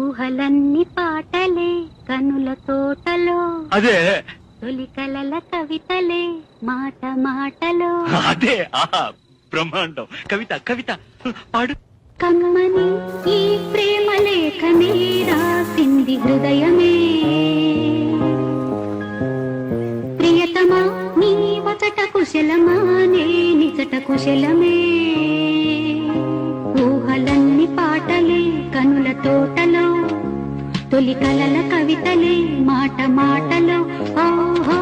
ఊహలన్నీ పాటలే కనుల తోటలో, అదే తొలి కలల కవితలే మాట మాటలో. అదే బ్రహ్మాండం. కవిత కవిత పాడు. కమ్మని ఈ ప్రేమ లేఖనే రాసింది హృదయమే, ప్రియతమా నీ వచట కుశలమా నే నిజట కుశలమే. ఊహలన్నీ పాటలే కనుల తోటలో, తొలి కలల కవితలే మాట మాటలో. ఓహో